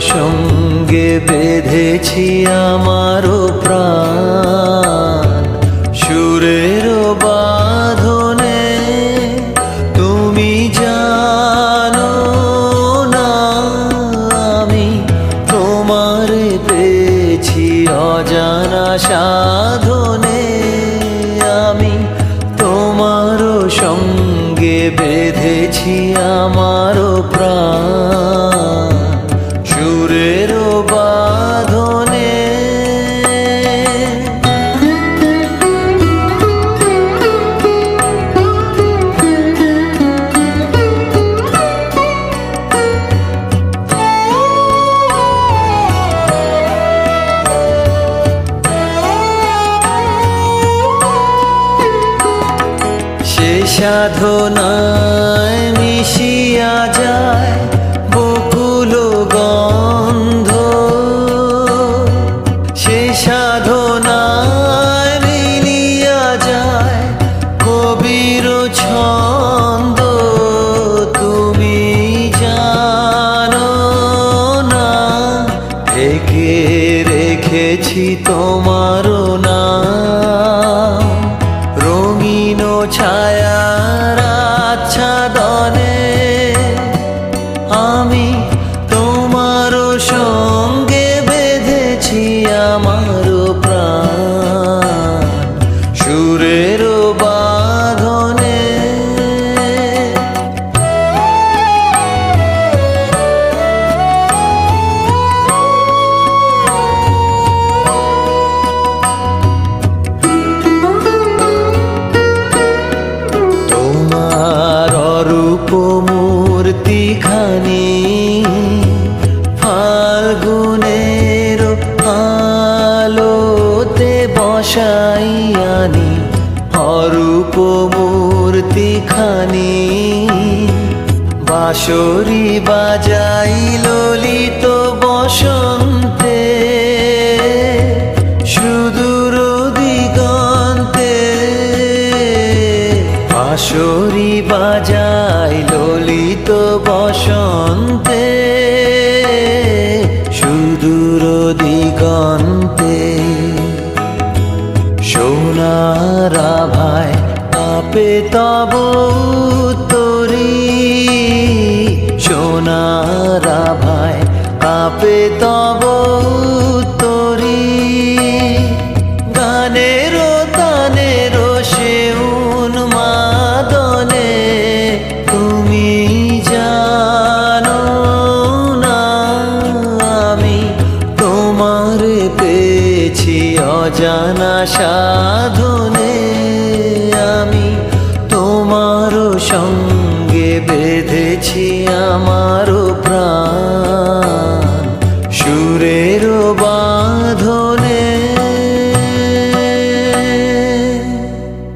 সঙ্গে বেঁধেছি আমারও প্রাণ সুরের বাঁধনে। তুমি জানো না আমি তোমারে পেয়েছি অজানা সাধনে। আমি তোমারও সঙ্গে বেঁধেছি আমারও প্রাণ সুরের বাঁধনে। সে সাধনায় মিশিয়া যায় বকুল গন্ধ। সে সাধনায় মিলিয়া যায় কবির ছন্দ। তুমি জানো না ঢেকে রেখেছি তোমারও নাম রঙিন ছায়ার আচ্ছাদনে। আমি তোমারও সঙ্গে বেঁধেছি আমারও প্রাণ সুরের বাঁধনে। মূর্তিখানি ফাল্গুনের আলোতে বসাইয়ানি। অরূপ মূর্তিখানি বাঁশরি বাজাই ললিত বসন্তে সুদূর দিগন্তে। বাঁশরি বাজাই ললিত বসন্তে সুদূর দিগন্তে। সোনার আভায় কাঁপে তব উত্তরী। সোনার আভায় কাঁপে তব উত্তরী। গানের তানের সে উন্মাদনে। তুমি জানো না আমি তোমারে পেয়েছি অজানা সাধনে। আমি তোমারও সঙ্গে বেঁধেছি আমারও প্রাণ